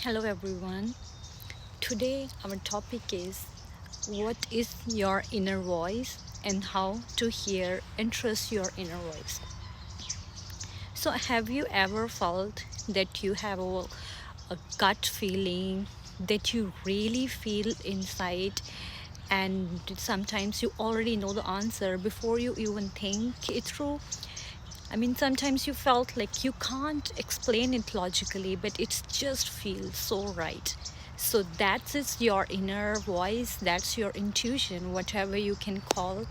Hello everyone. Today our topic is what is your inner voice and how to hear and trust your inner voice. So have you ever felt that you have a gut feeling that you really feel inside, and sometimes you already know the answer before you even think it through? I mean, sometimes you felt like you can't explain it logically, but it just feels so right. So that's your inner voice, that's your intuition, whatever you can call.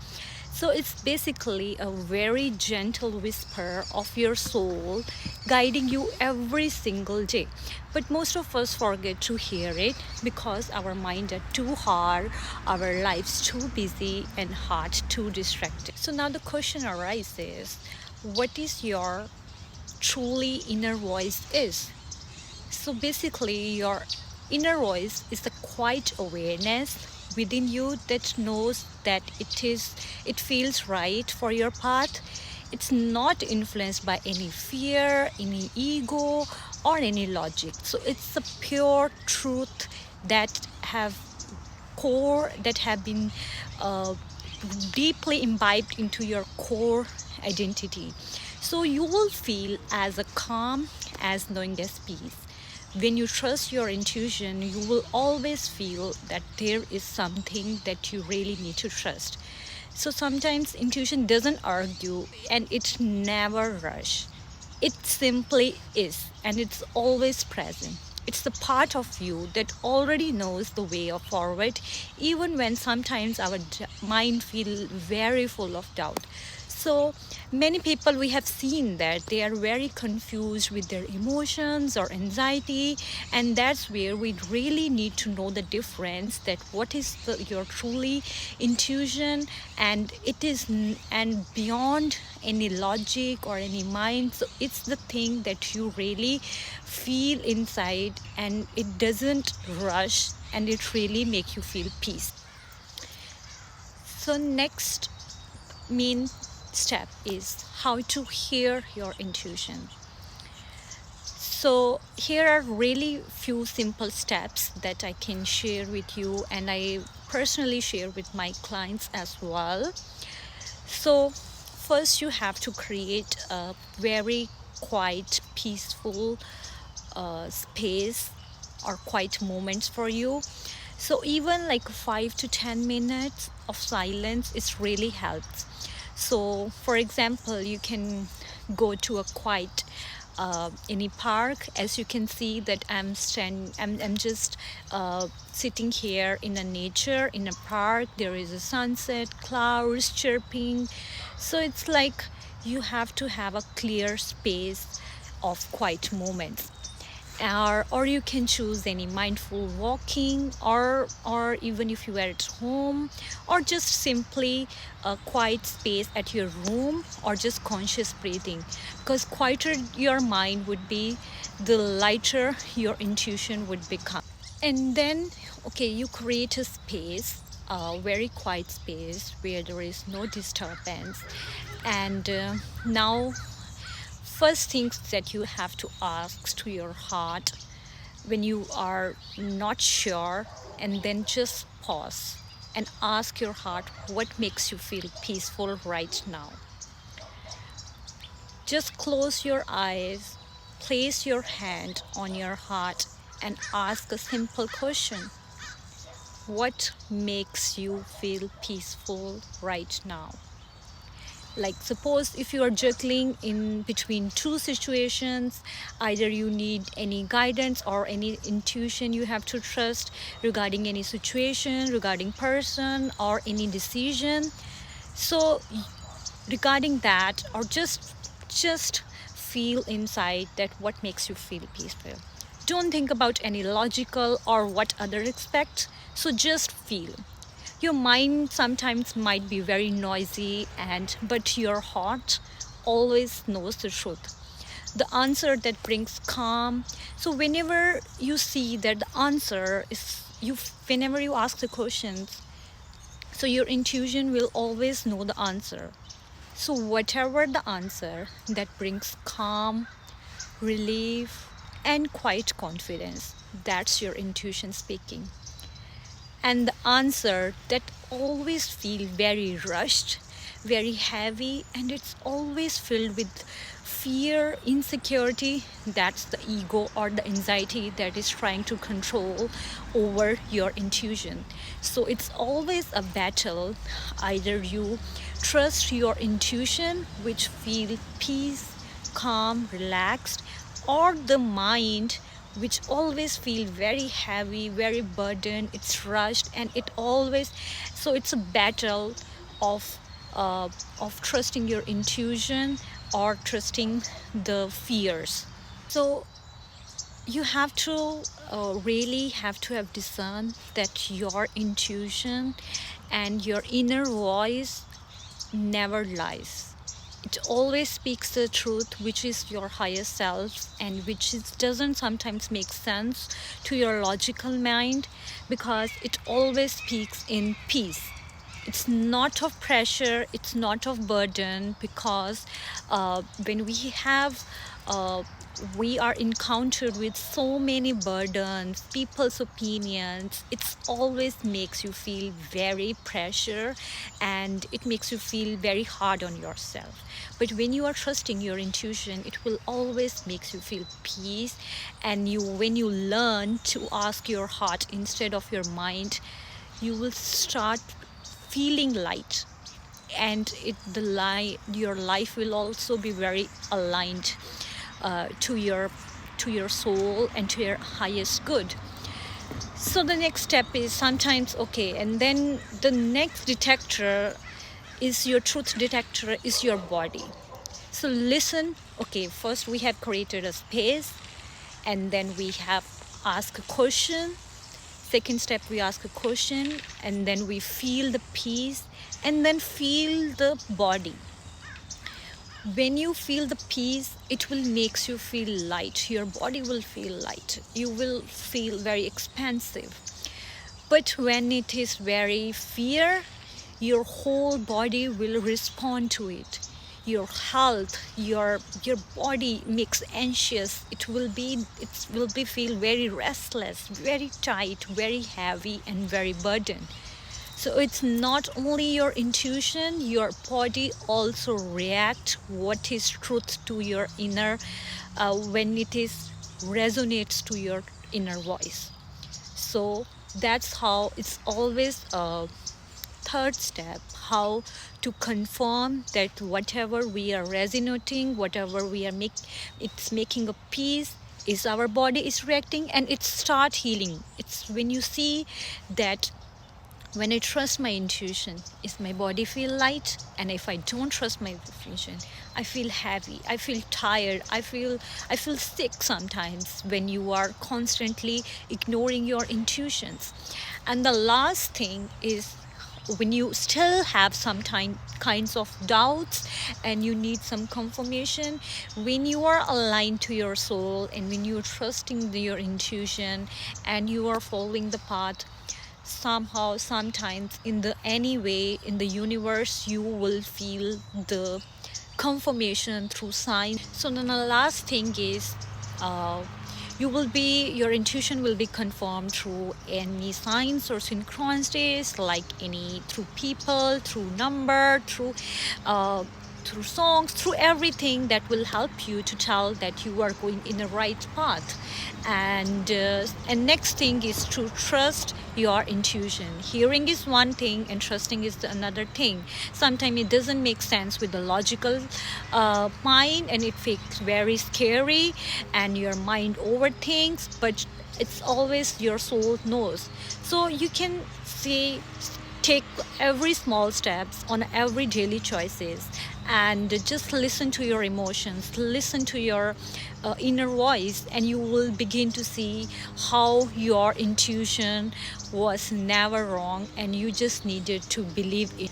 So it's basically a very gentle whisper of your soul guiding you every single day. But most of us forget to hear it because our mind are too hard, our lives too busy, and heart too distracted. So now the question arises, what is your truly inner voice is? So basically, your inner voice is the quiet awareness within you that knows that it feels right for your path. It's not influenced by any fear, any ego, or any logic. So it's a pure truth that have been uh, deeply imbibed into your core identity. So you will feel as a calm as knowing there's peace. When you trust your intuition, you will always feel that there is something that you really need to trust. So sometimes intuition doesn't argue and it never rush. It simply is, and it's always present. It's the part of you that already knows the way of forward, even when sometimes our mind feels very full of doubt. So many people we have seen that they are very confused with their emotions or anxiety, and that's where we really need to know the difference that what is your truly intuition, and and beyond any logic or any mind. So it's the thing that you really feel inside, and it doesn't rush, and it really make you feel peace. So next main step is how to hear your intuition. So here are really few simple steps that I can share with you, and I personally share with my clients as well. So first you have to create a very quiet, peaceful space or quiet moments for you. So even like 5 to 10 minutes of silence is really helps. So for example, you can go to a quiet any park. As you can see that I'm just sitting here in a nature in a park. There is a sunset, clouds chirping. So it's like you have to have a clear space of quiet moments, or you can choose any mindful walking, or even if you are at home, or just simply a quiet space at your room, or just conscious breathing, because quieter your mind would be, the lighter your intuition would become. And then, okay, you create a space, a very quiet space where there is no disturbance. And now, first things that you have to ask to your heart when you are not sure, and then just pause and ask your heart what makes you feel peaceful right now. Just close your eyes, place your hand on your heart, and ask a simple question: what makes you feel peaceful right now? Like, suppose if you are juggling in between two situations, either you need any guidance or any intuition you have to trust regarding any situation, regarding person, or any decision. So regarding that, or just feel inside that what makes you feel peaceful. Don't think about any logical or what others expect. So just feel. Your mind sometimes might be very noisy, and but your heart always knows the truth, the answer that brings calm. So whenever you see that the answer is you, whenever you ask the questions, so your intuition will always know the answer. So whatever the answer that brings calm, relief, and quiet confidence. That's your intuition speaking. And the answer that always feel very rushed, very heavy, and it's always filled with fear, insecurity. That's the ego or the anxiety that is trying to control over your intuition. So it's always a battle. Either you trust your intuition, which feel peace, calm, relaxed, or the mind, which always feel very heavy, very burdened, it's rushed, and it always, so it's a battle of trusting your intuition or trusting the fears. So you have to really have to have discern that your intuition and your inner voice never lies. It always speaks the truth, which is your higher self, and which doesn't sometimes make sense to your logical mind, because it always speaks in peace. It's not of pressure, it's not of burden, because when we are encountered with so many burdens, people's opinions, it always makes you feel very pressure, and it makes you feel very hard on yourself. But when you are trusting your intuition, it will always makes you feel peace. And when you learn to ask your heart instead of your mind, you will start feeling light, and your life will also be very aligned to your soul and to your highest good. So the next step is sometimes okay, and then the next detector is your truth detector is your body. So listen. Okay, first we have created a space, and then we have asked a question. Second step, we ask a question, and then we feel the peace, and then feel the body. When you feel the peace, it will makes you feel light. Your body will feel light. You will feel very expansive. But when it is very fear, your whole body will respond to it. Your health, your body makes anxious. It will be feel very restless, very tight, very heavy, and very burdened. So it's not only your intuition, your body also react what is truth to your inner when it is resonates to your inner voice. So that's how it's always a third step, how to confirm that whatever we are resonating, whatever we are it's making a peace, is our body is reacting, and it start healing. It's when you see that when I trust my intuition, is my body feel light? And if I don't trust my intuition, I feel heavy, I feel tired, I feel sick sometimes, when you are constantly ignoring your intuitions. And the last thing is, when you still have some kinds of doubts and you need some confirmation, when you are aligned to your soul, and when you are trusting your intuition, and you are following the path, somehow, sometimes, any way in the universe, you will feel the confirmation through signs. So then the last thing is, your intuition will be confirmed through any signs or synchronicities, like through people, through number, through songs, through everything that will help you to tell that you are going in the right path. And next thing is to trust your intuition. Hearing is one thing, and trusting is another thing. Sometimes it doesn't make sense with the logical mind, and it feels very scary, and your mind overthinks, but it's always your soul knows. So you can take every small steps on every daily choices, and just listen to your emotions, listen to your inner voice, and you will begin to see how your intuition was never wrong, and you just needed to believe it.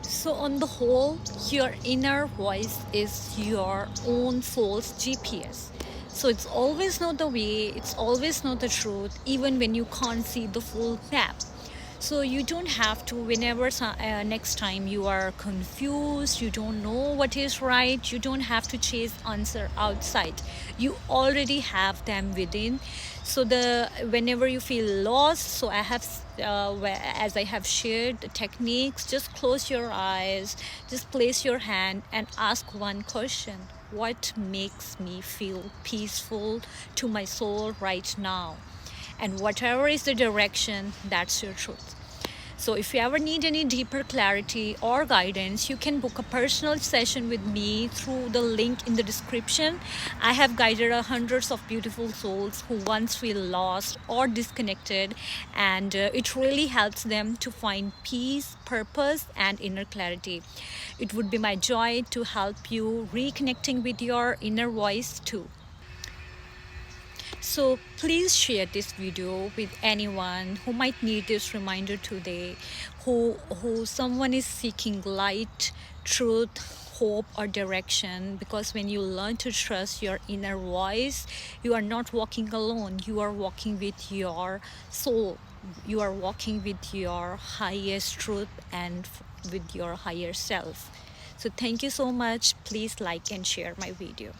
So on the whole, your inner voice is your own soul's GPS. So it's always know the way, it's always know the truth, even when you can't see the full map. So you don't have to, whenever next time you are confused, you don't know what is right, you don't have to chase answer outside. You already have them within. So the whenever you feel lost, so I have as I have shared the techniques, just close your eyes, just place your hand and ask one question: what makes me feel peaceful to my soul right now? And whatever is the direction, that's your truth. So if you ever need any deeper clarity or guidance, you can book a personal session with me through the link in the description. I have guided hundreds of beautiful souls who once feel lost or disconnected, and it really helps them to find peace, purpose, and inner clarity. It would be my joy to help you reconnecting with your inner voice too. So please share this video with anyone who might need this reminder today, who someone is seeking light, truth, hope, or direction. Because when you learn to trust your inner voice, you are not walking alone, you are walking with your soul, you are walking with your highest truth and with your higher self. So thank you so much. Please like and share my video.